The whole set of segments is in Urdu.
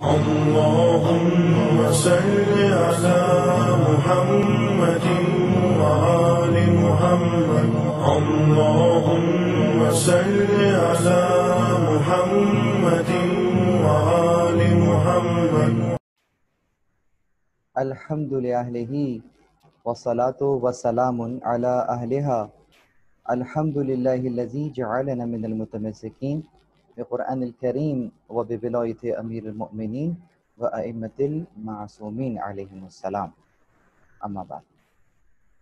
اللهم صل على محمد وآل محمد. اللهم صل على محمد وآل محمد. الحمد لله والصلاة والسلام على أهلها. الحمد لله الذي جعلنا من المتمسكين بقرآن الكريم وبولاية أمير المؤمنين وأئمة المعصومين عليهم السلام. اما بعد،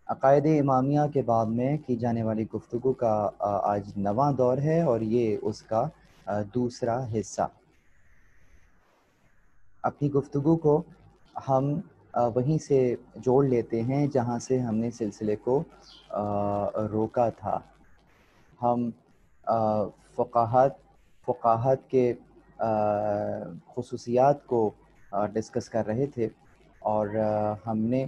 عقائد امامیہ کے بعد میں کی جانے والی گفتگو کا آج نواں دور ہے اور یہ اس کا دوسرا حصہ. اپنی گفتگو کو ہم وہیں سے جوڑ لیتے ہیں جہاں سے ہم نے سلسلے کو روکا تھا. ہم فقاہت کے خصوصیات کو ڈسکس کر رہے تھے اور ہم نے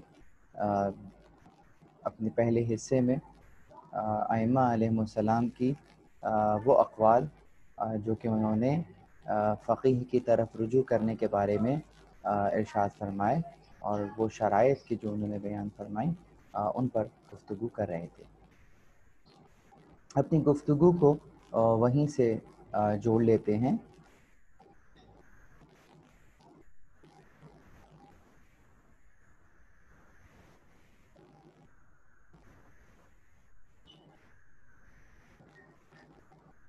اپنے پہلے حصے میں ائمہ علیہم السلام کی وہ اقوال جو کہ انہوں نے فقیہ کی طرف رجوع کرنے کے بارے میں ارشاد فرمائے اور وہ شرائط کی جو انہوں نے بیان فرمائی ان پر گفتگو کر رہے تھے. اپنی گفتگو کو وہیں سے جوڑ لیتے ہیں.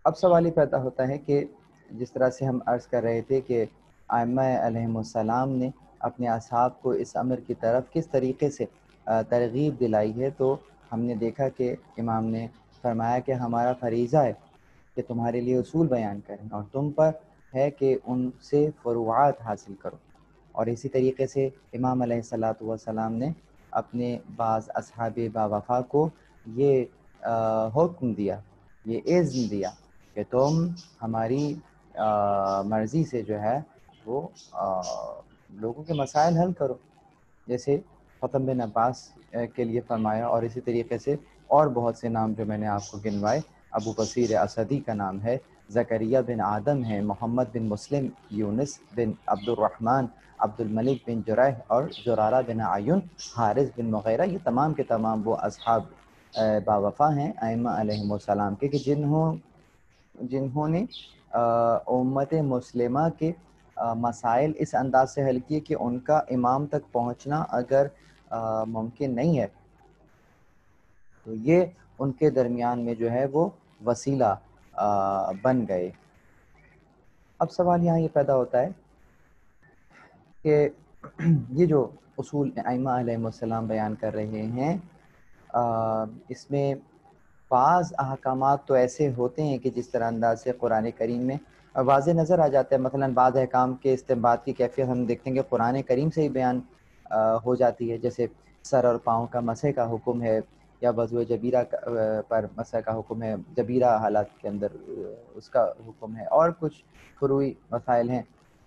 اب سوال یہ پیدا ہوتا ہے کہ جس طرح سے ہم عرض کر رہے تھے کہ ائمہ علیہم السلام نے اپنے اصحاب کو اس امر کی طرف کس طریقے سے ترغیب دلائی ہے، تو ہم نے دیکھا کہ امام نے فرمایا کہ ہمارا فریضہ ہے کہ تمہارے لیے اصول بیان کریں اور تم پر ہے کہ ان سے فروعات حاصل کرو. اور اسی طریقے سے امام علیہ السلام نے اپنے بعض اصحاب باوفا کو یہ حکم دیا، یہ اذن دیا کہ تم ہماری مرضی سے جو ہے وہ لوگوں کے مسائل حل کرو، جیسے ختم بن عباس کے لیے فرمایا. اور اسی طریقے سے اور بہت سے نام جو میں نے آپ کو گنوائے، ابو بصیر اسدی کا نام ہے، زکریا بن آدم ہے، محمد بن مسلم، یونس بن عبد الرحمن، عبد الملک بن جرح اور زرارہ بن عیون، حارث بن مغیرہ. یہ تمام کے تمام وہ اصحاب باوفا ہیں ائمہ علیہم السلام کے کہ جنہوں نے امت مسلمہ کے مسائل اس انداز سے حل کیے کہ ان کا امام تک پہنچنا اگر ممکن نہیں ہے تو یہ ان کے درمیان میں جو ہے وہ وسیلہ بن گئے. اب سوال یہاں یہ پیدا ہوتا ہے کہ یہ جو اصول ائمہ علیہم السلام بیان کر رہے ہیں اس میں بعض احکامات تو ایسے ہوتے ہیں کہ جس طرح انداز سے قرآن کریم میں واضح نظر آ جاتا ہے. مثلا بعض احکام کے استنباط کی کیفیت ہم دیکھتے ہیں کہ قرآن کریم سے ہی بیان ہو جاتی ہے، جیسے سر اور پاؤں کا مسح کا حکم ہے یا وضو جبیرہ پر مسح کا حکم ہے، جبیرہ حالات کے اندر اس کا حکم ہے، اور کچھ فروعی مسائل ہیں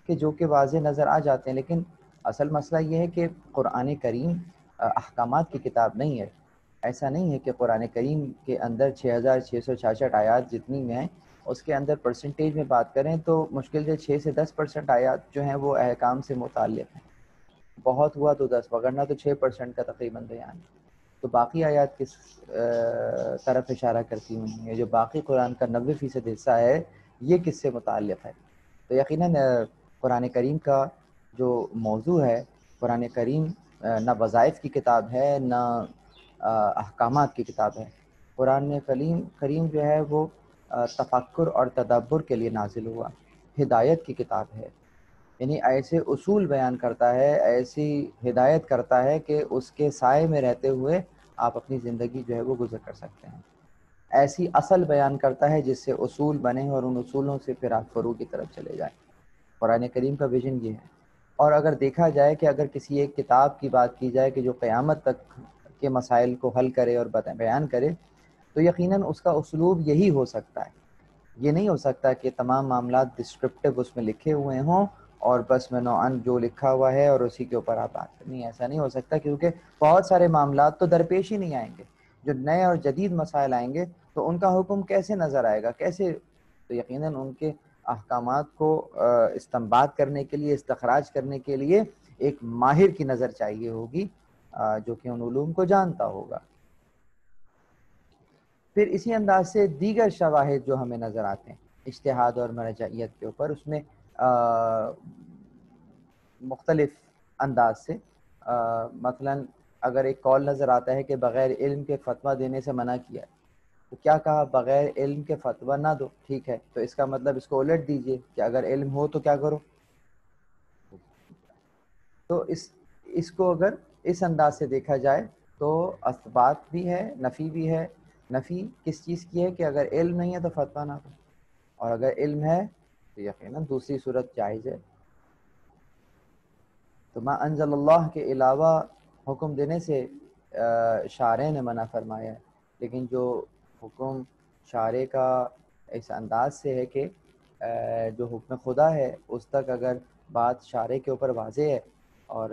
کہ جو کہ واضح نظر آ جاتے ہیں. لیکن اصل مسئلہ یہ ہے کہ قرآن کریم احکامات کی کتاب نہیں ہے. ایسا نہیں ہے کہ قرآن کریم کے اندر 6666 آیات جتنی میں ہیں اس کے اندر پرسنٹیج میں بات کریں تو مشکل سے 6 سے 10% آیات جو ہیں وہ احکام سے متعلق ہیں. بہت ہوا تو 10، وگرنہ تو 6% کا تقریباً بیان ہے. تو باقی آیات کس طرف اشارہ کرتی ہیں؟ جو باقی قرآن کا 90% حصہ ہے یہ کس سے متعلق ہے؟ تو یقیناً قرآن کریم کا جو موضوع ہے، قرآن کریم نہ وظائف کی کتاب ہے نہ احکامات کی کتاب ہے. قرآن کریم جو ہے وہ تفکر اور تدبر کے لیے نازل ہوا، ہدایت کی کتاب ہے. یعنی ایسے اصول بیان کرتا ہے، ایسی ہدایت کرتا ہے کہ اس کے سائے میں رہتے ہوئے آپ اپنی زندگی جو ہے وہ گزر کر سکتے ہیں. ایسی اصل بیان کرتا ہے جس سے اصول بنے اور ان اصولوں سے پھر آپ فروع کی طرف چلے جائیں. قرآن کریم کا ویژن یہ ہے. اور اگر دیکھا جائے کہ اگر کسی ایک کتاب کی بات کی جائے کہ جو قیامت تک کے مسائل کو حل کرے اور بیان کرے تو یقیناً اس کا اسلوب یہی ہو سکتا ہے. یہ نہیں ہو سکتا کہ تمام معاملات ڈسکرپٹیو اس میں لکھے ہوئے ہوں اور بس میں نوعاً جو لکھا ہوا ہے اور اسی کے اوپر آپ بات کریں. ایسا نہیں ہو سکتا کیونکہ بہت سارے معاملات تو درپیش ہی نہیں آئیں گے. جو نئے اور جدید مسائل آئیں گے تو ان کا حکم کیسے نظر آئے گا، کیسے؟ تو یقیناً ان کے احکامات کو استنباط کرنے کے لیے، استخراج کرنے کے لیے ایک ماہر کی نظر چاہیے ہوگی جو کہ ان علوم کو جانتا ہوگا۔ پھر اسی انداز سے دیگر شواہد جو ہمیں نظر آتے ہیں اجتہاد اور مرجعیت کے اوپر، اس میں مختلف انداز سے مثلا اگر ایک قول نظر آتا ہے کہ بغیر علم کے فتویٰ دینے سے منع کیا ہے، تو کیا کہا؟ بغیر علم کے فتویٰ نہ دو، ٹھیک ہے، تو اس کا مطلب اس کو الٹ دیجئے کہ اگر علم ہو تو کیا کرو۔ تو اس کو اگر اس انداز سے دیکھا جائے تو اثبات بھی ہے، نفی بھی ہے۔ نفی کس چیز کی ہے؟ کہ اگر علم نہیں ہے تو فتویٰ نہ دو، اور اگر علم ہے تو یقیناً دوسری صورت جائز ہے۔ تو ما انزل اللہ کے علاوہ حکم دینے سے شارع نے منع فرمایا ہے، لیکن جو حکم شارع کا اس انداز سے ہے کہ جو حکم خدا ہے اس تک اگر بات شارع کے اوپر واضح ہے اور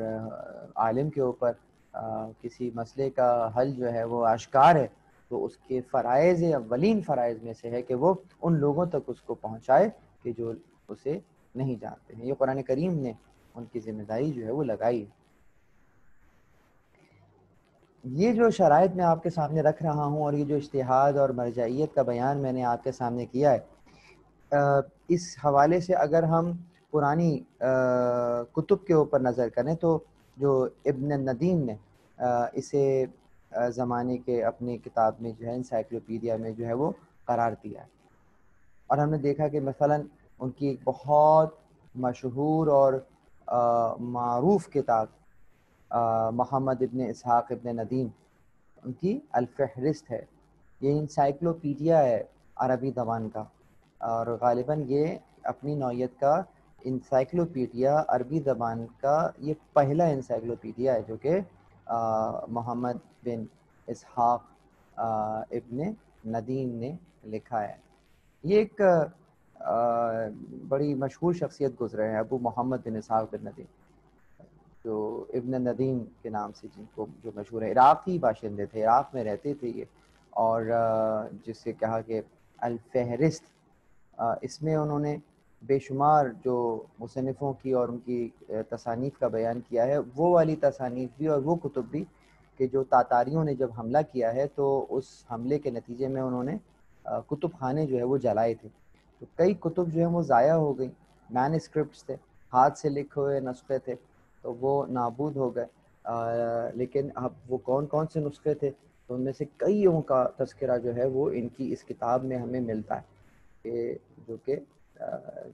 عالم کے اوپر کسی مسئلے کا حل جو ہے وہ آشکار ہے، تو اس کے فرائض اولین فرائض میں سے ہے کہ وہ ان لوگوں تک اس کو پہنچائے کہ جو اسے نہیں جانتے ہیں۔ یہ قرآن کریم نے ان کی ذمہ داری جو ہے وہ لگائی ہے۔ یہ جو شرائط میں آپ کے سامنے رکھ رہا ہوں اور یہ جو اجتہاد اور مرجعیت کا بیان میں نے آپ کے سامنے کیا ہے، اس حوالے سے اگر ہم پرانی کتب کے اوپر نظر کریں تو جو ابن ندیم نے اسے زمانے کے اپنی کتاب میں جو ہے انسائکلوپیڈیا میں جو ہے وہ قرار دیا ہے، اور ہم نے دیکھا کہ مثلا ان کی ایک بہت مشہور اور معروف کتاب محمد ابن اسحاق ابن ندیم، ان کی الفہرست ہے، یہ انسائکلوپیڈیا ہے عربی زبان کا، اور غالباً یہ اپنی نوعیت کا انسائکلوپیڈیا عربی زبان کا یہ پہلا انسائکلوپیڈیا ہے جو کہ محمد بن اسحاق ابن ندیم نے لکھا ہے۔ یہ ایک بڑی مشہور شخصیت گزرے ہیں ابو محمد بن اسحاق بن ندیم، جو ابن ندیم کے نام سے جن کو جو مشہور ہے، عراقی باشندے تھے، عراق میں رہتے تھے یہ، اور جس سے کہا کہ الفہرست، اس میں انہوں نے بے شمار جو مصنفوں کی اور ان کی تصانیف کا بیان کیا ہے، وہ والی تصانیف بھی اور وہ کتب بھی کہ جو تاتاریوں نے جب حملہ کیا ہے تو اس حملے کے نتیجے میں انہوں نے کتب خانے جو ہے وہ جلائے تھے، تو کئی کتب جو ہیں وہ ضائع ہو گئی، مین اسکرپٹس تھے، ہاتھ سے لکھے ہوئے نسخے تھے، تو وہ نابود ہو گئے۔ لیکن اب وہ کون کون سے نسخے تھے؟ تو ان میں سے کئیوں کا تذکرہ جو ہے وہ ان کی اس کتاب میں ہمیں ملتا ہے، کہ جو کہ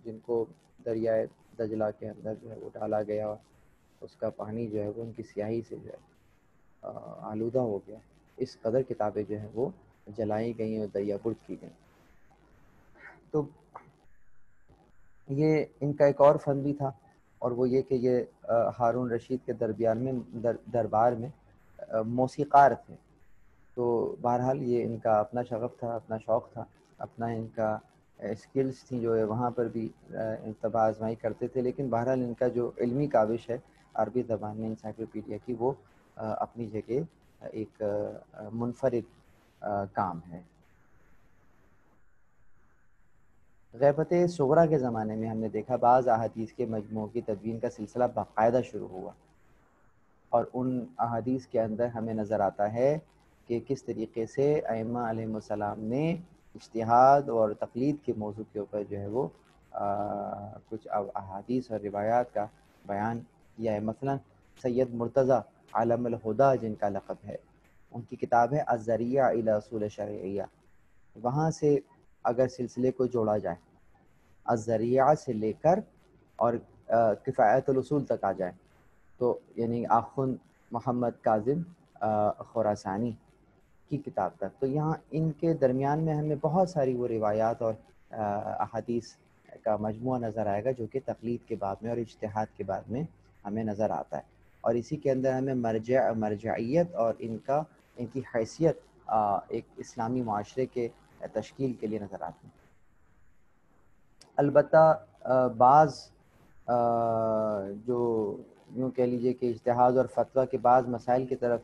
جن کو دریائے دجلہ کے اندر جو ہے وہ ڈالا گیا اور اس کا پانی جو ہے وہ ان کی سیاہی سے جو ہے آلودہ ہو گیا، اس قدر کتابیں جو ہیں وہ جلائی گئیں اور دریا برد کی گئیں۔ تو یہ ان کا ایک اور فن بھی تھا، اور وہ یہ کہ یہ ہارون رشید کے دربار میں موسیقار تھے، تو بہرحال یہ ان کا اپنا شغف تھا، اپنا شوق تھا، اپنا ان کا اسکلز تھیں جو ہے وہاں پر بھی انتباہ آزمائی کرتے تھے، لیکن بہرحال ان کا جو علمی کاوش ہے عربی زبان میں انسائکلوپیڈیا کی، وہ اپنی جگہ ایک منفرد کام ہے۔ غیبت صغریٰ کے زمانے میں ہم نے دیکھا بعض احادیث کے مجموعوں کی تدوین کا سلسلہ باقاعدہ شروع ہوا، اور ان احادیث کے اندر ہمیں نظر آتا ہے کہ کس طریقے سے ائمہ علیہم السلام نے اجتہاد اور تقلید کے موضوع کے اوپر جو ہے وہ کچھ احادیث اور روایات کا بیان کیا ہے۔ مثلا سید مرتضیٰ عالم الہدیٰ جن کا لقب ہے، ان کی کتاب ہے الذریعہ الی اصول شرعیہ، وہاں سے اگر سلسلے کو جوڑا جائے الذریعہ سے لے کر اور کفایت الاصول تک آ جائے، تو یعنی آخوند محمد کاظم خراسانی کی کتاب تک، تو یہاں ان کے درمیان میں ہمیں بہت ساری وہ روایات اور احادیث کا مجموعہ نظر آئے گا جو کہ تقلید کے باب میں اور اجتہاد کے باب میں ہمیں نظر آتا ہے، اور اسی کے اندر ہمیں مرجعیت اور ان کی حیثیت ایک اسلامی معاشرے کے تشکیل کے لیے نظر آتی ہے۔ البتہ بعض جو یوں کہہ لیجئے کہ اجتہاد اور فتویٰ کے بعض مسائل کی طرف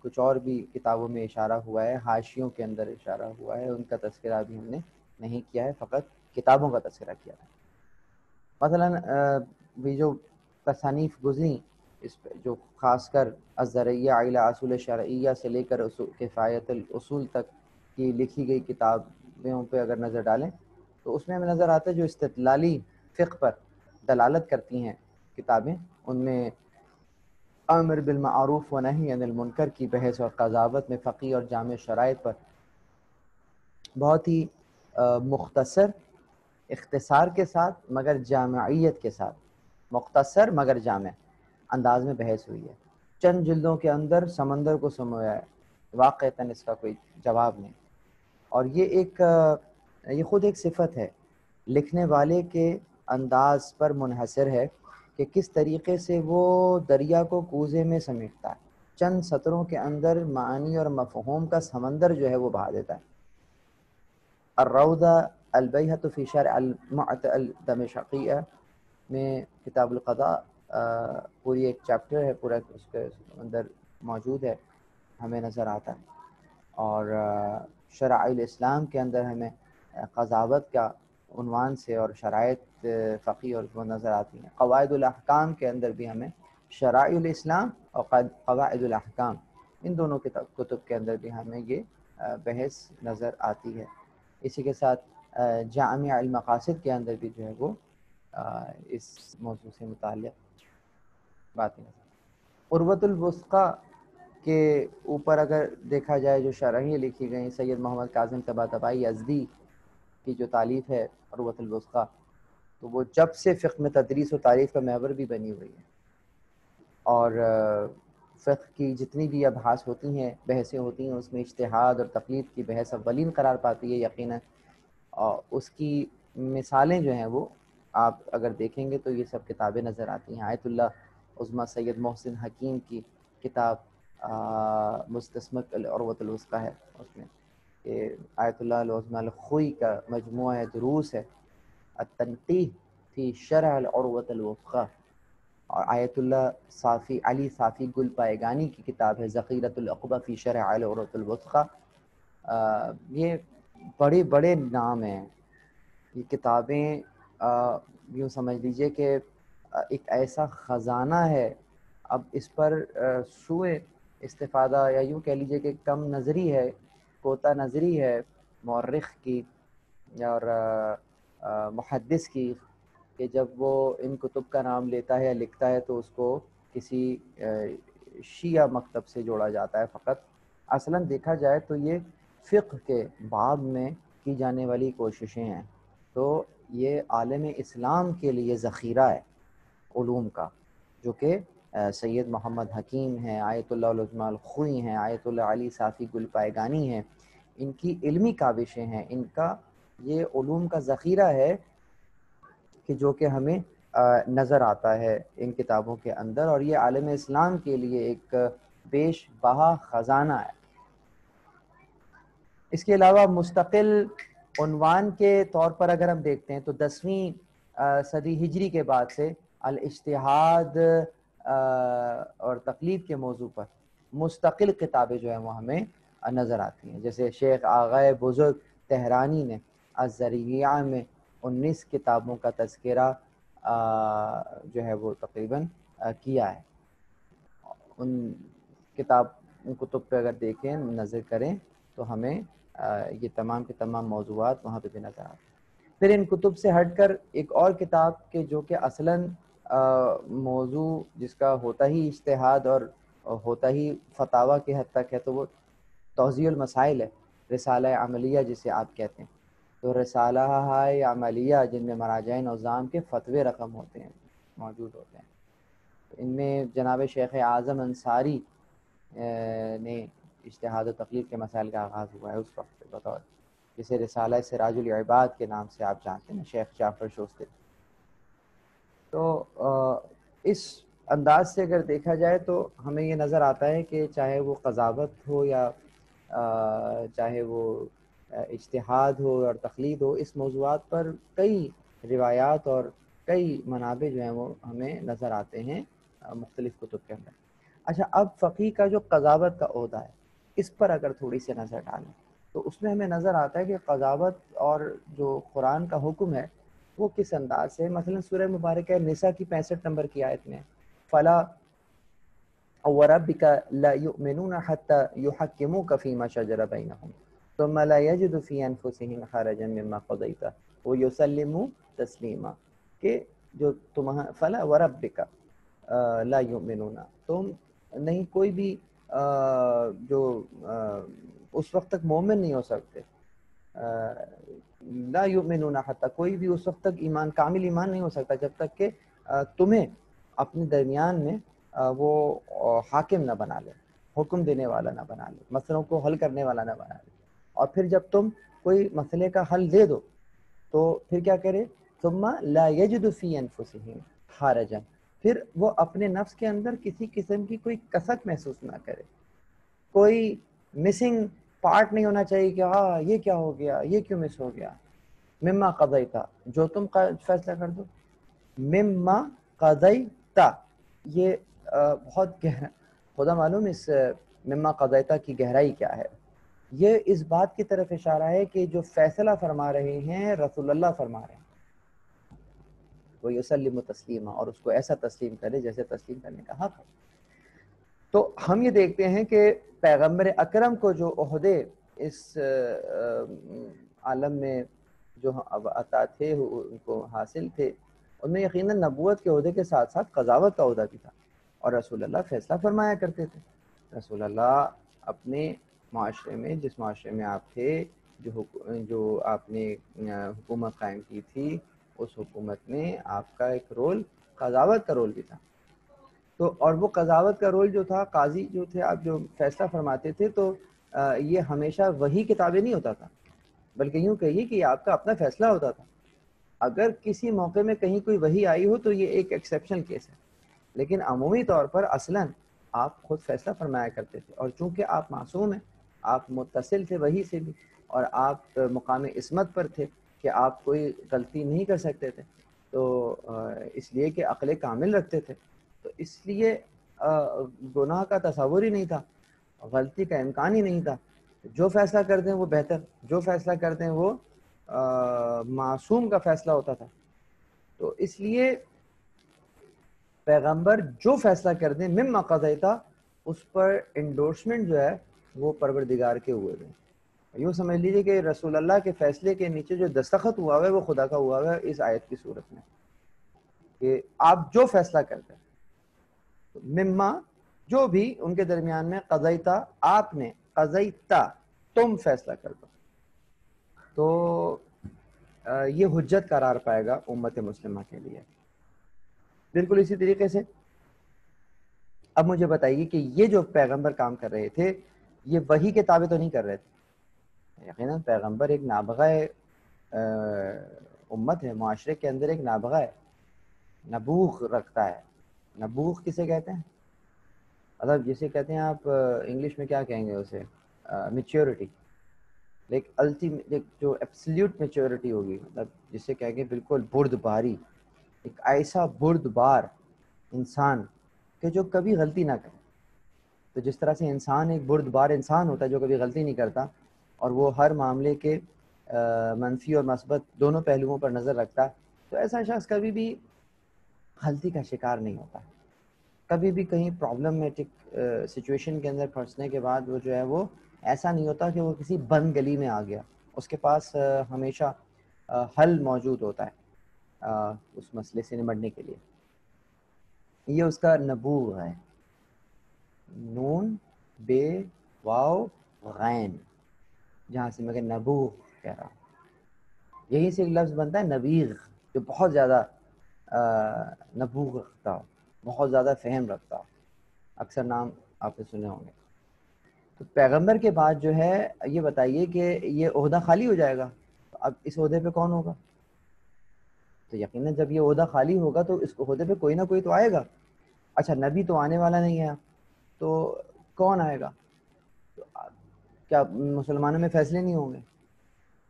کچھ اور بھی کتابوں میں اشارہ ہوا ہے، حاشیوں کے اندر اشارہ ہوا ہے، ان کا تذکرہ بھی ہم نے نہیں کیا ہے، فقط کتابوں کا تذکرہ کیا تھا. مثلاً بھی جو تصانیف گزری اس پہ، جو خاص کر الذریعہ الی اصول شرعیہ سے لے کر کفایت الاصول تک کی لکھی گئی کتابوں پہ اگر نظر ڈالیں تو اس میں ہمیں نظر آتا ہے جو استدلالی فقہ پر دلالت کرتی ہیں کتابیں، ان میں امر بالمعروف و نہی عن المنکر کی بحث اور قضاوت میں فقی اور جامع شرائط پر بہت ہی مختصر، اختصار کے ساتھ مگر جامعیت کے ساتھ، مختصر مگر جامع انداز میں بحث ہوئی ہے. چند جلدوں کے اندر سمندر کو سمویا ہے، واقعتاً اس کا کوئی جواب نہیں. اور یہ خود ایک صفت ہے، لکھنے والے کے انداز پر منحصر ہے کہ کس طریقے سے وہ دریا کو کوزے میں سمیٹتا ہے. چند سطروں کے اندر معانی اور مفہوم کا سمندر جو ہے وہ بہا دیتا ہے. الروضہ البیہۃ فی شرع المعتل دمشقیہ میں کتاب القضاء پوری ایک چیپٹر ہے، پورا اس کے اندر موجود ہے، ہمیں نظر آتا ہے. اور شرع الاسلام کے اندر ہمیں قضاوت کا عنوان سے اور شرائط فقی اور وہ نظر آتی ہیں. قواعد الاحکام کے اندر بھی ہمیں شرائع الاسلام اور قواعد الاحکام، ان دونوں کتب کے اندر بھی ہمیں یہ بحث نظر آتی ہے. اسی کے ساتھ جامع المقاصد کے اندر بھی جو ہے وہ اس موضوع سے متعلق باتیں. عروۃ الوثقی کے اوپر اگر دیکھا جائے جو شرحیں لکھی گئیں، سید محمد کاظم طباطبائی یزدی کی جو تالیف ہے عروۃ الوثقی، تو وہ جب سے فقہ میں تدریس و تعریف کا محور بھی بنی ہوئی ہے. اور فقہ کی جتنی بھی ابحاث ہوتی ہیں، بحثیں ہوتی ہیں، اس میں اجتہاد اور تقلید کی بحث اولین قرار پاتی ہے یقیناً. اور اس کی مثالیں جو ہیں وہ آپ اگر دیکھیں گے تو یہ سب کتابیں نظر آتی ہیں. آیت اللہ عظمیٰ سید محسن حکیم کی کتاب مستسمک العروۃ الوثقی ہے، اس میں کہ آیت اللہ العظمیٰ الخوئی کا مجموعہ دروس ہے، التنقیح فی شرح العروۃ الوثقی. اور آیت اللہ صافی علی صافی گل پائگانی کی کتاب ہے ذخیرۃ العقبہ فی شرح العروۃ الوثقی. یہ بڑے بڑے نام ہیں. یہ کتابیں یوں سمجھ لیجئے کہ ایک ایسا خزانہ ہے. اب اس پر سوء استفادہ یا یوں کہہ لیجئے کہ کم نظری ہے، کوتا نظری ہے مورخ کی اور محدث کی، کہ جب وہ ان کتب کا نام لیتا ہے یا لکھتا ہے تو اس کو کسی شیعہ مکتب سے جوڑا جاتا ہے فقط. اصلاً دیکھا جائے تو یہ فقہ کے باب میں کی جانے والی کوششیں ہیں. تو یہ عالم اسلام کے لیے ذخیرہ ہے علوم کا، جو کہ سید محمد حکیم ہیں، آیت اللہ العظمیٰ الخوئی ہیں، آیت اللہ علی صافی گل پائگانی ہیں، ان کی علمی کاوشیں ہیں. ان کا یہ علوم کا ذخیرہ ہے کہ جو کہ ہمیں نظر آتا ہے ان کتابوں کے اندر، اور یہ عالم اسلام کے لیے ایک بیش بہا خزانہ ہے. اس کے علاوہ مستقل عنوان کے طور پر اگر ہم دیکھتے ہیں تو 10ویں صدی ہجری کے بعد سے الاجتہاد اور تقلید کے موضوع پر مستقل کتابیں جو ہیں وہ ہمیں نظر آتی ہیں. جیسے شیخ آغائے بزرگ تہرانی نے الذریعہ میں 19 کتابوں کا تذکرہ جو ہے وہ تقریباً کیا ہے. ان کتب پہ اگر دیکھیں، نظر کریں تو ہمیں یہ تمام کے تمام موضوعات وہاں پہ بھی نظر آتے ہیں. پھر ان کتب سے ہٹ کر ایک اور کتاب کے جو کہ اصلاً موضوع جس کا ہوتا ہی اجتہاد اور ہوتا ہی فتاویٰ کے حد تک ہے، تو وہ توضیح المسائل ہے، رسالہ عملیہ جسے آپ کہتے ہیں. تو رسالہ عملیہ جن میں مراجع نظام کے فتوے رقم ہوتے ہیں، موجود ہوتے ہیں. ان میں جناب شیخ اعظم انصاری نے اجتہاد و تقلید کے مسائل کا آغاز ہوا ہے اس وقت سے بطور، جسے رسالہ سراج العباد کے نام سے آپ جانتے ہیں، شیخ جعفر شوستری. تو اس انداز سے اگر دیکھا جائے تو ہمیں یہ نظر آتا ہے کہ چاہے وہ قضاوت ہو یا چاہے وہ اجتہاد ہو اور تقلید ہو، اس موضوعات پر کئی روایات اور کئی منابع جو ہیں وہ ہمیں نظر آتے ہیں مختلف کتب کے اندر. اچھا، اب فقیہ کا جو قضاوت کا عہدہ ہے اس پر اگر تھوڑی سی نظر ڈالیں تو اس میں ہمیں نظر آتا ہے کہ قضاوت اور جو قرآن کا حکم ہے وہ کس انداز سے، مثلا سورہ مبارکہ نساء کی 65 نمبر کی آیت میں فلا وَرَبِّكَ لَا يُؤْمِنُونَ حَتَّى يُحَكِّمُوكَ فِي مَا شَجَرَ بَيْنَهُمْ ثُمَّ لَا يَجِدُ فِي أَنفُسِهِمْ حَرَجًا مِّمَّا قَضَيْتَ وَيُسَلِّمُوا تَسْلِيمًا، کہ جو تمہاں فلا وَرَبِّكَ لا يُؤْمِنُونَ، تم نہیں کوئی بھی جو اس وقت تک مومن نہیں ہو سکتے، لا یؤمنون حتی، کوئی بھی اس وقت تک ایمان کامل ایمان نہیں ہو سکتا جب تک کہ تمہیں اپنے درمیان میں وہ حاکم نہ بنا لے، حکم دینے والا نہ بنا لے، مسئلوں کو حل کرنے والا نہ بنا لے، اور پھر جب تم کوئی مسئلے کا حل دے دو تو پھر کیا کرے، ثم لا یجد فی انفسہم حرجا، پھر وہ اپنے نفس کے اندر کسی قسم کی کوئی کسک محسوس نہ کرے، کوئی مسنگ پارٹ نہیں ہونا چاہیے کہ ہاں یہ کیا ہو گیا، یہ کیوں مس ہو گیا، مما قضیتا، جو تم فیصلہ کر دو، مما قضیتا، یہ بہت گہرا، خدا معلوم اس مما قضیتا کی گہرائی کیا ہے، یہ اس بات کی طرف اشارہ ہے کہ جو فیصلہ فرما رہے ہیں رسول اللہ فرما رہے ہیں، وہ یسلم تسلیما، اور اس کو ایسا تسلیم کرے جیسے تسلیم کرنے کا حق ہے۔ تو ہم یہ دیکھتے ہیں کہ پیغمبر اکرم کو جو عہدے اس عالم میں جو عطا تھے ان کو حاصل تھے، ان میں یقیناً نبوت کے عہدے کے ساتھ ساتھ قضاوت کا عہدہ بھی تھا، اور رسول اللہ فیصلہ فرمایا کرتے تھے۔ رسول اللہ اپنے معاشرے میں، جس معاشرے میں آپ تھے، جو آپ نے حکومت قائم کی تھی، اس حکومت میں آپ کا ایک رول قضاوت کا رول بھی تھا۔ تو اور وہ قضاوت کا رول جو تھا، قاضی جو تھے، آپ جو فیصلہ فرماتے تھے، تو یہ ہمیشہ وہی کتابیں نہیں ہوتا تھا، بلکہ یوں کہیے کہ یہ آپ کا اپنا فیصلہ ہوتا تھا۔ اگر کسی موقع میں کہیں کوئی وحی آئی ہو تو یہ ایک ایکسیپشنل کیس ہے، لیکن عمومی طور پر اصلاً آپ خود فیصلہ فرمایا کرتے تھے، اور چونکہ آپ معصوم ہیں، آپ متصل تھے وحی سے بھی، اور آپ مقام عصمت پر تھے کہ آپ کوئی غلطی نہیں کر سکتے تھے، تو اس لیے کہ عقل کامل رکھتے تھے، تو اس لیے گناہ کا تصور ہی نہیں تھا، غلطی کا امکان ہی نہیں تھا۔ جو فیصلہ کرتے ہیں وہ بہتر، جو فیصلہ کرتے ہیں وہ معصوم کا فیصلہ ہوتا تھا۔ تو اس لیے پیغمبر جو فیصلہ کر دیں مما قضیتا، اس پر انڈورسمنٹ جو ہے وہ پروردگار کے ہوئے ہیں۔ یوں سمجھ لیجیے کہ رسول اللہ کے فیصلے کے نیچے جو دستخط ہوا ہوا ہے وہ خدا کا ہوا ہوا ہے اس آیت کی صورت میں، کہ آپ جو فیصلہ کرتے ہیں، مما جو بھی ان کے درمیان میں، قضیتا آپ نے، قضیتا تم فیصلہ کر دو، تو یہ حجت قرار پائے گا امت مسلمہ کے لیے۔ بالکل اسی طریقے سے اب مجھے بتائیے کہ یہ جو پیغمبر کام کر رہے تھے، یہ وحی کے تابع تو نہیں کر رہے تھے۔ یقیناً پیغمبر ایک نابغہ امت ہے، معاشرے کے اندر ایک نابغہ ہے، نبوغ رکھتا ہے۔ نبوغ کسے کہتے ہیں؟ مطلب جسے کہتے ہیں آپ انگلش میں کیا کہیں گے اسے، میچیورٹی، ایک جو ایبسلیوٹ میچیورٹی ہوگی، مطلب جسے کہیں گے بالکل بردباری، ایک ایسا بردبار انسان کہ جو کبھی غلطی نہ کرے۔ تو جس طرح سے انسان ایک بردبار انسان ہوتا ہے جو کبھی غلطی نہیں کرتا، اور وہ ہر معاملے کے منفی اور مثبت دونوں پہلوؤں پر نظر رکھتا، تو ایسا شخص کبھی بھی غلطی کا شکار نہیں ہوتا۔ کبھی بھی کہیں پرابلمٹک سچویشن کے اندر پھنسنے کے بعد وہ جو ہے وہ ایسا نہیں ہوتا کہ وہ کسی بند گلی میں آ گیا، اس کے پاس ہمیشہ حل موجود ہوتا ہے اس مسئلے سے نمٹنے کے لیے۔ یہ اس کا نبوغ ہے، نون بے واو غین، جہاں سے میں کہ نبوغ کہہ رہا ہوں، یہیں سے ایک لفظ بنتا ہے نبیغ، جو بہت زیادہ نبوغ رکھتا ہو، بہت زیادہ فہم رکھتا ہو۔ اکثر نام آپ نے سنے ہوں گے۔ تو پیغمبر کے بعد جو ہے یہ بتائیے کہ یہ عہدہ خالی ہو جائے گا، تو اب اس عہدے پہ کون ہوگا؟ تو یقیناً جب یہ عہدہ خالی ہوگا تو اس عہدے پہ کوئی نہ کوئی تو آئے گا۔ اچھا نبی تو آنے والا نہیں ہے، تو کون آئے گا؟ تو کیا مسلمانوں میں فیصلے نہیں ہوں گے؟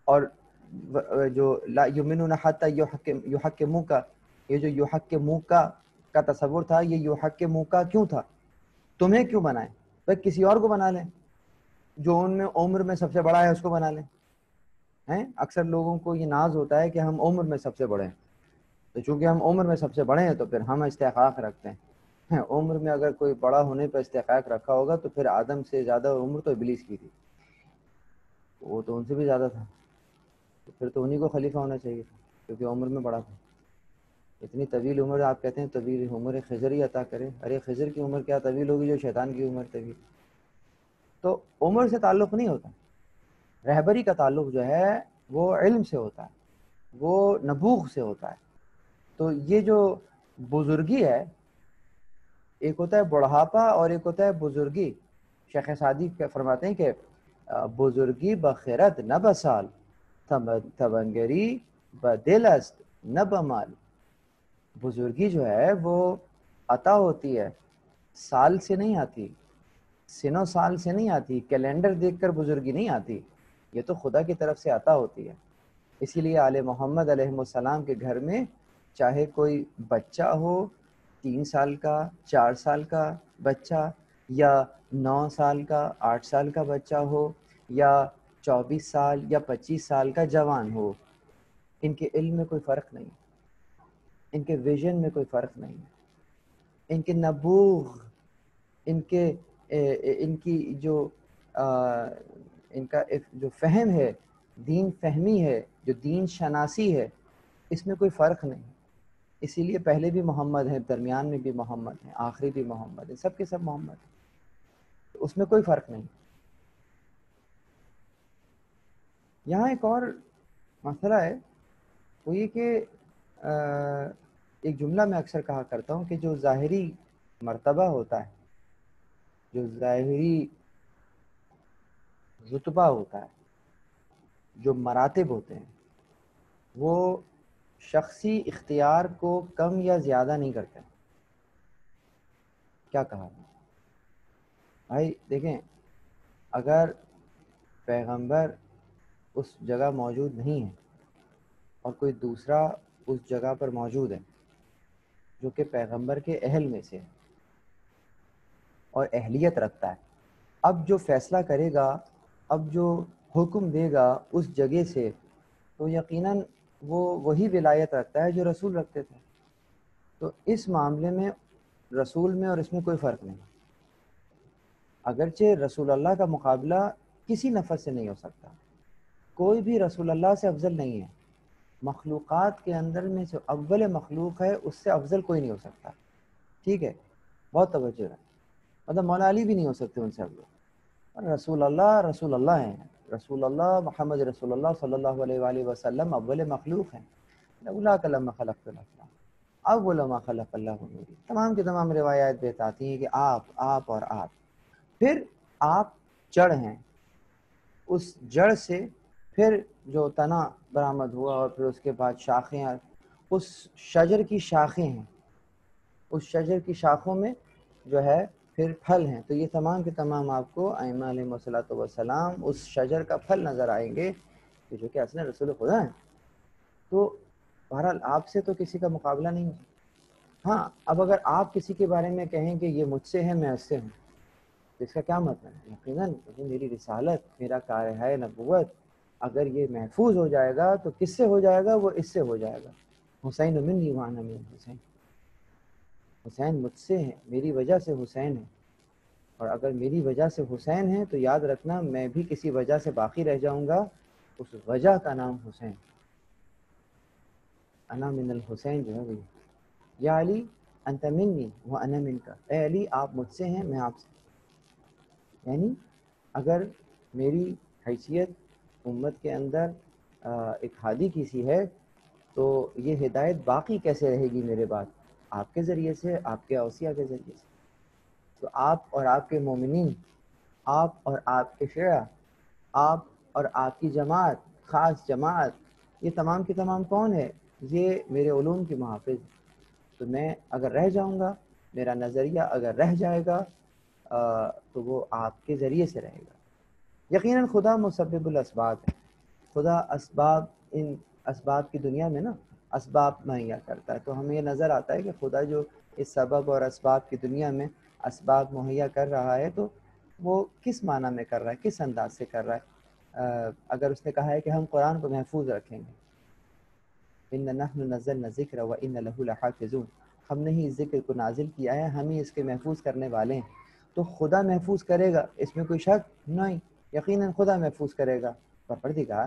اور جو لا یؤمنون حتی یحکموک، یہ جو یحکموک کا تصور تھا، یہ یحکموک کیوں تھا؟ تمہیں کیوں بنائے؟ بھائی کسی اور کو بنا لیں، جو ان میں عمر میں سب سے بڑا ہے اس کو بنا لیں ہیں. اکثر لوگوں کو یہ ناز ہوتا ہے کہ ہم عمر میں سب سے بڑے ہیں، تو چونکہ ہم عمر میں سب سے بڑے ہیں تو پھر ہم استحقاق رکھتے ہیں. عمر میں اگر کوئی بڑا ہونے پر استحقاق رکھا ہوگا تو پھر آدم سے زیادہ عمر تو ابلیس کی تھی، وہ تو ان سے بھی زیادہ تھا، تو پھر تو انہی کو خلیفہ ہونا چاہیے تھا کیونکہ عمر میں بڑا تھا. اتنی طویل عمر آپ کہتے ہیں طویل عمر خضر ہی عطا کرے. ارے خضر کی عمر کیا طویل ہوگی جو شیطان کی عمر طویل. تو عمر سے تعلق نہیں ہوتا، رہبری کا تعلق جو ہے وہ علم سے ہوتا ہے، وہ نبوغ سے ہوتا ہے. تو یہ جو بزرگی ہے، ایک ہوتا ہے بڑھاپا اور ایک ہوتا ہے بزرگی. شیخ سعدی فرماتے ہیں کہ بزرگی بخیرت نہ بسال، تبنگری بدل است نہ بمال. بزرگی جو ہے وہ عطا ہوتی ہے، سال سے نہیں آتی، سنو سال سے نہیں آتی، کیلنڈر دیکھ کر بزرگی نہیں آتی، یہ تو خدا کی طرف سے عطا ہوتی ہے. اسی لیے آل محمد علیہ السلام کے گھر میں چاہے کوئی بچہ ہو 3 سال کا، 4 سال کا بچہ، یا 9 سال کا، 8 سال کا بچہ ہو، یا 24 سال یا 25 سال کا جوان ہو، ان کے علم میں کوئی فرق نہیں، ان کے ویژن میں کوئی فرق نہیں، ان کے نبوغ، ان کی جو ان کا جو فہم ہے، دین فہمی ہے، جو دین شناسی ہے، اس میں کوئی فرق نہیں. اسی لیے پہلے بھی محمد ہیں، درمیان میں بھی محمد ہیں، آخری بھی محمد ہیں، سب کے سب محمد ہیں، اس میں کوئی فرق نہیں. یہاں ایک اور مسئلہ ہے، وہ یہ کہ ایک جملہ میں اکثر کہا کرتا ہوں کہ جو ظاہری مرتبہ ہوتا ہے، جو ظاہری رتبہ ہوتا ہے، جو مراتب ہوتے ہیں، وہ شخصی اختیار کو کم یا زیادہ نہیں کرتے. کیا کہا بھائی؟ دیکھیں، اگر پیغمبر اس جگہ موجود نہیں ہے اور کوئی دوسرا اس جگہ پر موجود ہے جو کہ پیغمبر کے اہل میں سے ہے اور اہلیت رکھتا ہے، اب جو فیصلہ کرے گا، اب جو حکم دے گا اس جگہ سے، تو یقیناً وہ وہی ولایت رکھتا ہے جو رسول رکھتے تھے. تو اس معاملے میں رسول میں اور اس میں کوئی فرق نہیں. اگرچہ رسول اللہ کا مقابلہ کسی نفس سے نہیں ہو سکتا، کوئی بھی رسول اللہ سے افضل نہیں ہے. مخلوقات کے اندر میں جو اول مخلوق ہے اس سے افضل کوئی نہیں ہو سکتا. ٹھیک ہے، بہت توجہ ہے. مطلب مولا علی بھی نہیں ہو سکتے ان سے افضل. رسول اللہ ہیں، رسول اللہ محمد رسول اللہ صلی اللہ علیہ وآلہ وسلم اول مخلوق ہیں. لولا کلم خلقت الافلاق اول ما خلق اللہ نوری. تمام کی تمام روایات بتاتی ہیں کہ آپ اور آپ. پھر آپ جڑ ہیں، اس جڑ سے پھر جو تنا برآمد ہوا اور پھر اس کے بعد شاخیں، اس شجر کی شاخیں ہیں، اس شجر کی شاخوں میں جو ہے پھر پھل ہیں. تو یہ تمام کے تمام آپ کو ائمہ علیہم الصلوۃ والسلام اس شجر کا پھل نظر آئیں گے کہ جو کہ اصل رسول خدا ہیں. تو بہرحال آپ سے تو کسی کا مقابلہ نہیں ہے. ہاں، اب اگر آپ کسی کے بارے میں کہیں کہ یہ مجھ سے ہے، میں اس سے ہوں، تو اس کا کیا مطلب ہے؟ یقیناً میری رسالت، میرا کارہائے نبوت اگر یہ محفوظ ہو جائے گا تو کس سے ہو جائے گا؟ وہ اس سے ہو جائے گا. حسین منی وانا من حسین، حسین مجھ سے ہیں، میری وجہ سے حسین ہے. اور اگر میری وجہ سے حسین ہے تو یاد رکھنا میں بھی کسی وجہ سے باقی رہ جاؤں گا، اس وجہ کا نام حسین. انا من الحسین جو ہے وہ، یا علی انت منی و انا منکا. اے علی آپ مجھ سے ہیں، میں آپ سے. یعنی اگر میری حیثیت امت کے اندر ایک ہادی کی سی ہے تو یہ ہدایت باقی کیسے رہے گی میرے بعد؟ آپ کے ذریعے سے، آپ کے اوصیاء کے ذریعے سے. تو آپ اور آپ کے مومنین، آپ اور آپ کے شیعہ، آپ اور آپ کی جماعت، خاص جماعت، یہ تمام کی تمام کون ہے؟ یہ میرے علوم کی محافظ. تو میں اگر رہ جاؤں گا، میرا نظریہ اگر رہ جائے گا تو وہ آپ کے ذریعے سے رہے گا. یقیناً خدا مسبب الاسباب ہے. خدا ان اسباب کی دنیا میں نا اسباب مہیا کرتا ہے. تو ہمیں یہ نظر آتا ہے کہ خدا جو اس سبب اور اسباب کی دنیا میں اسباب مہیا کر رہا ہے، تو وہ کس معنی میں کر رہا ہے، کس انداز سے کر رہا ہے. اگر اس نے کہا ہے کہ ہم قرآن کو محفوظ رکھیں گے، اِنَّا نَحْنُ نَزَّلْنَا الذِّكْرَ وَإِنَّا لَهُ لَحَافِظُونَ، ہم نے ہی اس ذکر کو نازل کیا ہے، ہم ہی اس کے محفوظ کرنے والے ہیں. تو خدا محفوظ کرے گا، اس میں کوئی شک نہیں، یقیناً خدا محفوظ کرے گا. پروردگار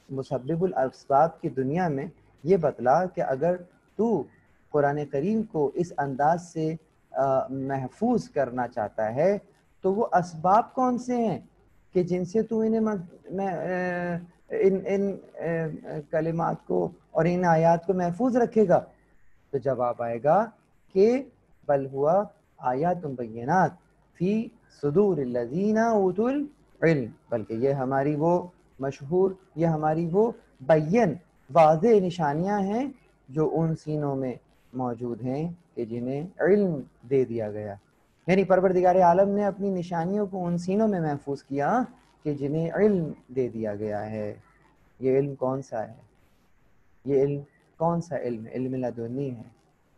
مسبب الاسباب کی دنیا میں یہ بتلا کہ اگر تو قرآن کریم کو اس انداز سے محفوظ کرنا چاہتا ہے تو وہ اسباب کون سے ہیں کہ جن سے تو ان کلمات کو اور ان آیات کو محفوظ رکھے گا؟ تو جواب آئے گا کہ بل ہوا آیات بینات فی صدور الذین اوتوا العلم، بلکہ یہ ہماری وہ مشہور، یہ ہماری وہ بین واضح نشانیاں ہیں جو ان سینوں میں موجود ہیں کہ جنہیں علم دے دیا گیا. یعنی پروردگار عالم نے اپنی نشانیوں کو ان سینوں میں محفوظ کیا کہ جنہیں علم دے دیا گیا ہے. یہ علم کون سا ہے؟ یہ علم کون سا علم ہے؟ علم لدنی ہے،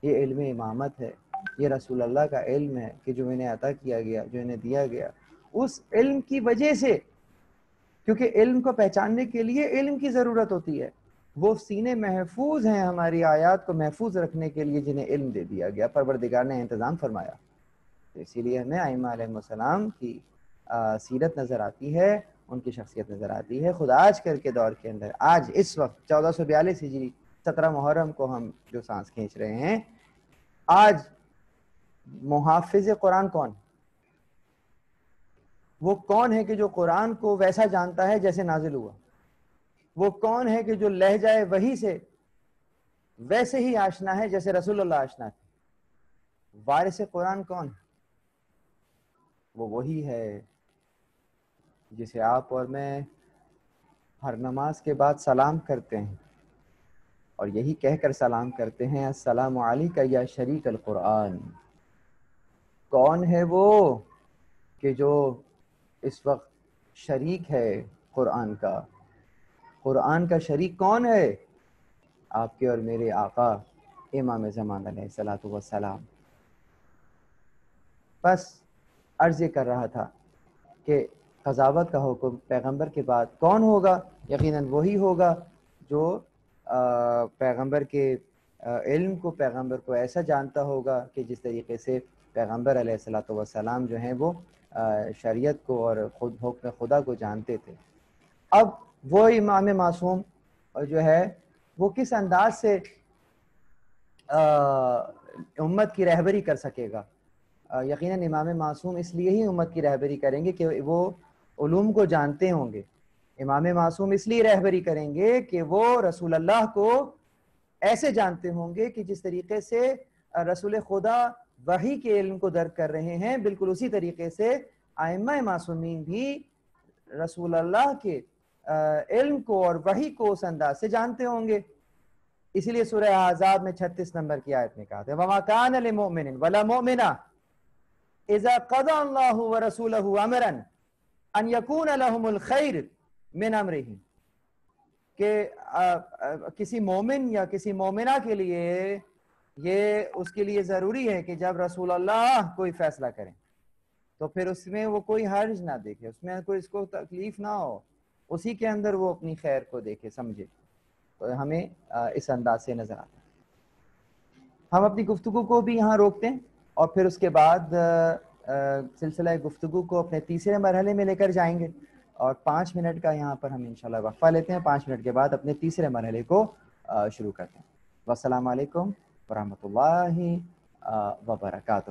یہ علم امامت ہے، یہ رسول اللہ کا علم ہے کہ جو انہیں عطا کیا گیا، جو انہیں دیا گیا. اس علم کی وجہ سے، کیونکہ علم کو پہچاننے کے لیے علم کی ضرورت ہوتی ہے، وہ سینے محفوظ ہیں ہماری آیات کو محفوظ رکھنے کے لیے جنہیں علم دے دیا گیا، پروردگار نے انتظام فرمایا. تو اسی لیے ہمیں ائمہ علیہ السلام کی سیرت نظر آتی ہے، ان کی شخصیت نظر آتی ہے. خود آج کل کے دور کے اندر، آج اس وقت 1442 ہجری 17 محرم کو ہم جو سانس کھینچ رہے ہیں، آج محافظ قرآن کون؟ وہ کون ہے کہ جو قرآن کو ویسا جانتا ہے جیسے نازل ہوا؟ وہ کون ہے کہ جو لہجہ وحی سے ویسے ہی آشنا ہے جیسے رسول اللہ آشنا تھے؟ وارث قرآن کون ہے؟ وہ وہی ہے جسے آپ اور میں ہر نماز کے بعد سلام کرتے ہیں، اور یہی کہہ کر سلام کرتے ہیں السلام علیک یا شریک القرآن. کون ہے وہ کہ جو اس وقت شریک ہے قرآن کا؟ قرآن کا شریک کون ہے؟ آپ کے اور میرے آقا امام زمان علیہ الصلوۃ والسلام. بس عرض یہ کر رہا تھا کہ قضاوت کا حکم پیغمبر کے بعد کون ہوگا؟ یقیناً وہی ہوگا جو پیغمبر کے علم کو، پیغمبر کو ایسا جانتا ہوگا کہ جس طریقے سے پیغمبر علیہ الصلوۃ والسلام جو ہیں وہ شریعت کو اور خود حکم خدا کو جانتے تھے. اب وہ امام معصوم جو ہے وہ کس انداز سے امت کی رہبری کر سکے گا؟ یقیناً امام معصوم اس لیے ہی امت کی رہبری کریں گے کہ وہ علوم کو جانتے ہوں گے. امام معصوم اس لیے رہبری کریں گے کہ وہ رسول اللہ کو ایسے جانتے ہوں گے کہ جس طریقے سے رسول خدا وحی کے علم کو درک کر رہے ہیں، بالکل اسی طریقے سے ائمہ معصومین بھی رسول اللہ کے علم کو اور وحی کو اس انداز سے جانتے ہوں گے. اسی لیے سورہ احزاب میں 36 نمبر کی آیت میں کہا تھا وَمَا كَانَ لِمُؤْمِنٍ وَلَا مُؤْمِنَةٍ اذا قضى الله ورسوله امرا ان يكون لهم الخير من امرهم، کہ کسی مومن یا کسی مومنہ کے لیے یہ اس کے لیے ضروری ہے کہ جب رسول اللہ کوئی فیصلہ کریں تو پھر اس میں وہ کوئی حرج نہ دیکھے، اس میں کوئی اس کو تکلیف نہ ہو، اسی کے اندر وہ اپنی خیر کو دیکھے سمجھے. تو ہمیں اس انداز سے نظر آتا ہے. ہم اپنی گفتگو کو بھی یہاں روکتے ہیں اور پھر اس کے بعد سلسلہ گفتگو کو اپنے تیسرے مرحلے میں لے کر جائیں گے، اور 5 منٹ کا یہاں پر ہم انشاءاللہ وقفہ لیتے ہیں. 5 منٹ کے بعد اپنے تیسرے مرحلے کو شروع کرتے ہیں. والسلام علیکم ورحمۃ اللہ وبرکاتہ.